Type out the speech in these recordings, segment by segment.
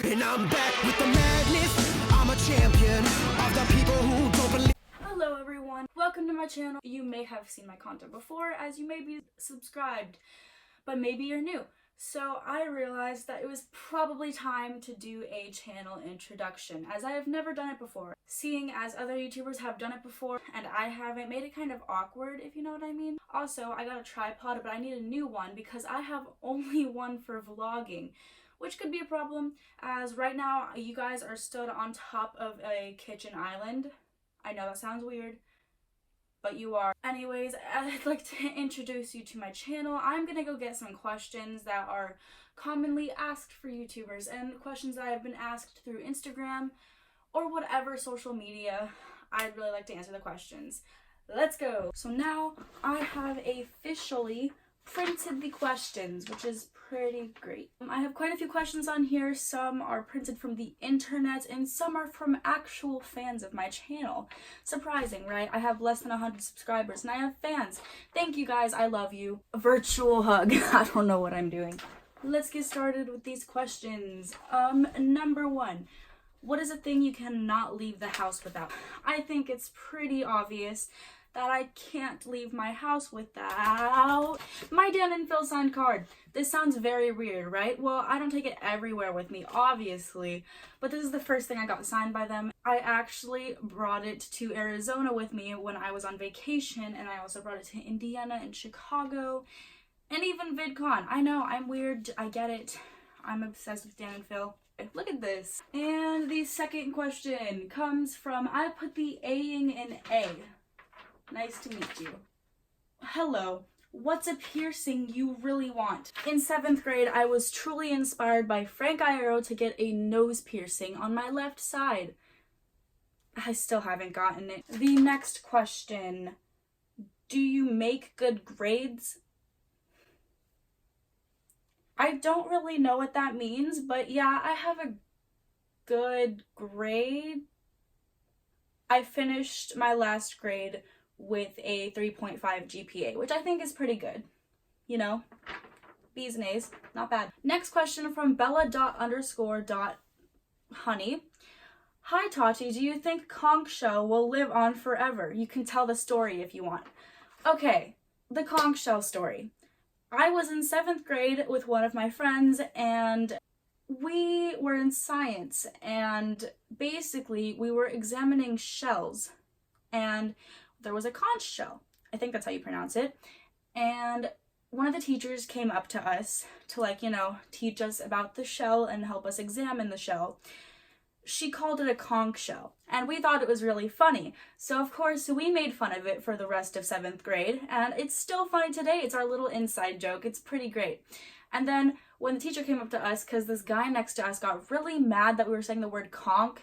And I'm back with the madness. I'm a champion of the people who don't believe. Hello everyone, welcome to my channel. You may have seen my content before as you may be subscribed, but maybe you're new. So I realized that it was probably time to do a channel introduction as I have never done it before. Seeing as other YouTubers have done it before and I haven't, made it kind of awkward, if you know what I mean. Also, I got a tripod, but I need a new one because I have only one for vlogging, which could be a problem as right now you guys are stood on top of a kitchen island. I know that sounds weird, but you are. Anyways, I'd like to introduce you to my channel. I'm gonna go get some questions that are commonly asked for YouTubers and questions that I've been asked through Instagram or whatever social media. I'd really like to answer the questions. Let's go. So now I have officially printed the questions, which is pretty great. I have quite a few questions on here. Some are printed from the internet and some are from actual fans of my channel. Surprising, right? I have less than 100 subscribers and I have fans. Thank you guys, I love you. A virtual hug. I don't know what I'm doing. Let's get started with these questions. Number one, what is a thing you cannot leave the house without? I think it's pretty obvious that I can't leave my house without my Dan and Phil signed card. This sounds very weird, right? Well, I don't take it everywhere with me, obviously, but this is the first thing I got signed by them. I actually brought it to Arizona with me when I was on vacation, and I also brought it to Indiana and Chicago, and even VidCon. I know, I'm weird, I get it. I'm obsessed with Dan and Phil. Look at this. And the second question comes from, I put the A-ing in A. Nice to meet you. Hello. What's a piercing you really want? In 7th grade, I was truly inspired by Frank Iero to get a nose piercing on my left side. I still haven't gotten it. The next question. Do you make good grades? I don't really know what that means, but yeah, I have a good grade. I finished my last grade with a 3.5 GPA, which I think is pretty good. You know, B's and A's, not bad. Next question from Bella._.honey. Hi Tati, do you think Conch Shell will live on forever? You can tell the story if you want. Okay, the conch shell story. I was in 7th grade with one of my friends and we were in science and basically we were examining shells and there was a conch shell. I think that's how you pronounce it. And one of the teachers came up to us to teach us about the shell and help us examine the shell. She called it a conch shell and we thought it was really funny. So of course we made fun of it for the rest of 7th grade and it's still funny today. It's our little inside joke. It's pretty great. And then when the teacher came up to us, because this guy next to us got really mad that we were saying the word conch,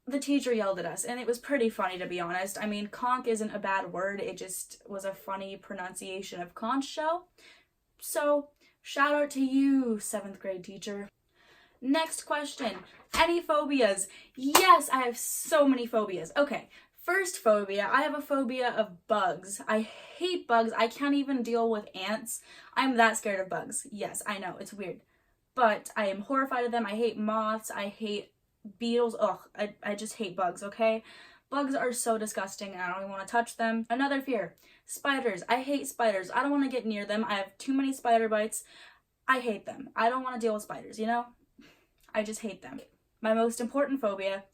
the teacher yelled at us, and it was pretty funny, to be honest. I mean, conch isn't a bad word, it just was a funny pronunciation of conch shell. So, shout out to you, 7th grade teacher. Next question. Any phobias? Yes, I have so many phobias. Okay, first phobia. I have a phobia of bugs. I hate bugs. I can't even deal with ants. I'm that scared of bugs. Yes, I know, it's weird. But I am horrified of them. I hate moths. I hate beetles. Ugh, I just hate bugs, okay? Bugs are so disgusting and I don't even want to touch them. Another fear, spiders. I hate spiders. I don't want to get near them. I have too many spider bites. I hate them. I don't want to deal with spiders, you know? I just hate them. My most important phobia,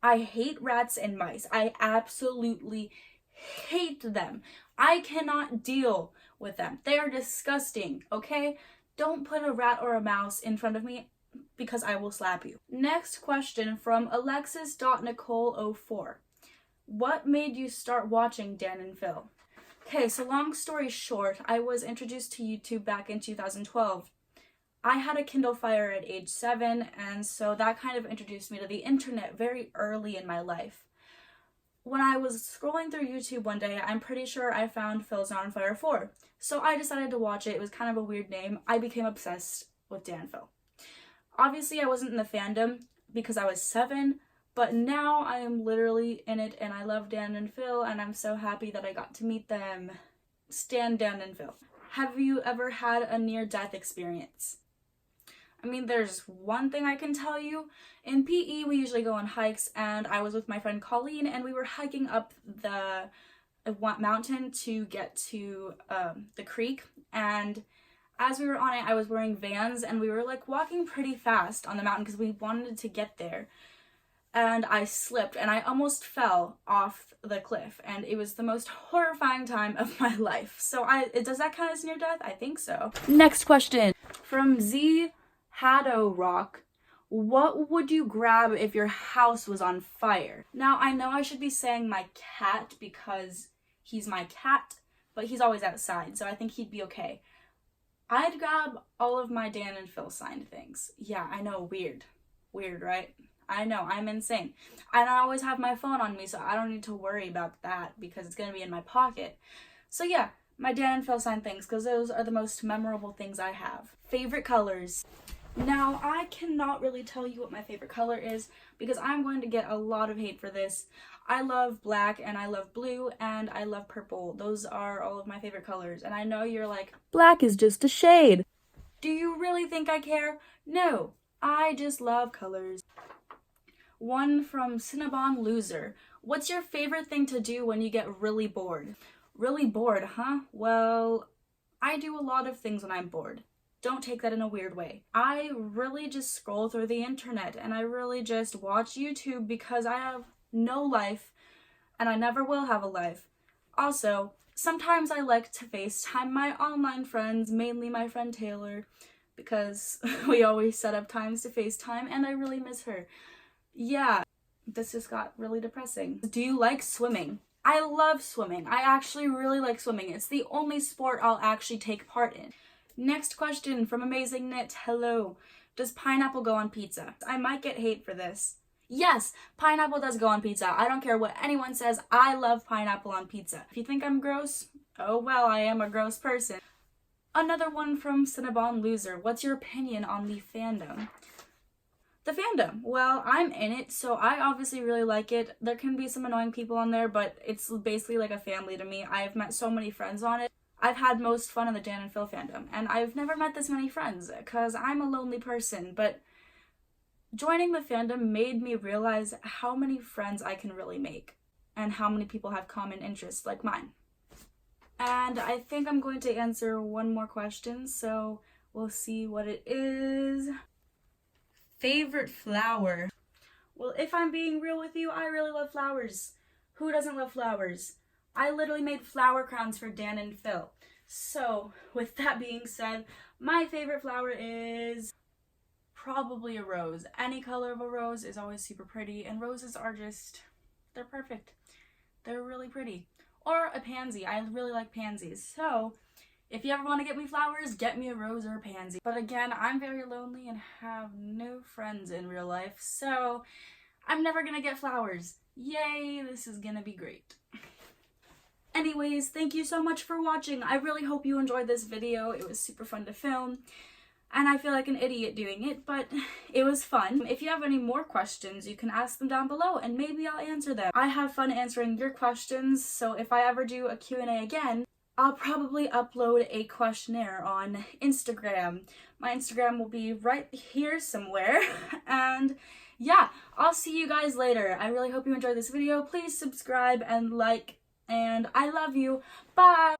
I hate rats and mice. I absolutely hate them. I cannot deal with them. They are disgusting, okay? Don't put a rat or a mouse in front of me, because I will slap you. Next question from Alexis.Nicole04. What made you start watching Dan and Phil? Okay, so long story short, I was introduced to YouTube back in 2012. I had a Kindle Fire at age 7, and so that kind of introduced me to the internet very early in my life. When I was scrolling through YouTube one day, I'm pretty sure I found Phil's On Fire 4. So I decided to watch it. It was kind of a weird name. I became obsessed with Dan and Phil. Obviously, I wasn't in the fandom because I was 7, but now I am literally in it and I love Dan and Phil and I'm so happy that I got to meet them. Stan Dan and Phil. Have you ever had a near-death experience? I mean, there's one thing I can tell you. In PE, we usually go on hikes, and I was with my friend Colleen, and we were hiking up the mountain to get to the creek. And as we were on it, I was wearing Vans, and we were like walking pretty fast on the mountain because we wanted to get there. And I slipped and I almost fell off the cliff, and it was the most horrifying time of my life. So does that count as near death? I think so. Next question from Z Haddo Rock. What would you grab if your house was on fire? Now, I know I should be saying my cat because he's my cat, but he's always outside, so I think he'd be okay. I'd grab all of my Dan and Phil signed things. Yeah, I know, weird. Weird, right? I know, I'm insane. And I always have my phone on me, so I don't need to worry about that because it's going to be in my pocket. So yeah, my Dan and Phil signed things because those are the most memorable things I have. Favorite colors. Now, I cannot really tell you what my favorite color is because I'm going to get a lot of hate for this. I love black and I love blue and I love purple. Those are all of my favorite colors. And I know you're like, black is just a shade. Do you really think I care? No, I just love colors. One from Cinnabon Loser. What's your favorite thing to do when you get really bored? Really bored, huh? Well, I do a lot of things when I'm bored. Don't take that in a weird way. I really just scroll through the internet and I really just watch YouTube because I have no life and I never will have a life. Also, sometimes I like to FaceTime my online friends, mainly my friend Taylor, because we always set up times to FaceTime and I really miss her. Yeah, this just got really depressing. Do you like swimming? I love swimming. I actually really like swimming. It's the only sport I'll actually take part in. Next question from Amazing Knit. Hello. Does pineapple go on pizza? I might get hate for this. Yes, pineapple does go on pizza. I don't care what anyone says. I love pineapple on pizza. If you think I'm gross, oh well, I am a gross person. Another one from Cinnabon Loser. What's your opinion on the fandom? The fandom. Well, I'm in it, so I obviously really like it. There can be some annoying people on there, but it's basically like a family to me. I've met so many friends on it. I've had most fun in the Dan and Phil fandom, and I've never met this many friends because I'm a lonely person, but joining the fandom made me realize how many friends I can really make and how many people have common interests like mine. And I think I'm going to answer one more question, so we'll see what it is. Favorite flower? Well, if I'm being real with you, I really love flowers. Who doesn't love flowers? I literally made flower crowns for Dan and Phil. So, with that being said, my favorite flower is probably a rose. Any color of a rose is always super pretty, and roses are just, they're perfect. They're really pretty. Or a pansy. I really like pansies. So, if you ever want to get me flowers, get me a rose or a pansy. But again, I'm very lonely and have no friends in real life, so I'm never gonna get flowers. Yay, this is gonna be great. Anyways, thank you so much for watching. I really hope you enjoyed this video. It was super fun to film, and I feel like an idiot doing it, but it was fun. If you have any more questions, you can ask them down below, and maybe I'll answer them. I have fun answering your questions, so if I ever do a Q&A again, I'll probably upload a questionnaire on Instagram. My Instagram will be right here somewhere. And yeah, I'll see you guys later. I really hope you enjoyed this video. Please subscribe and like, and I love you. Bye!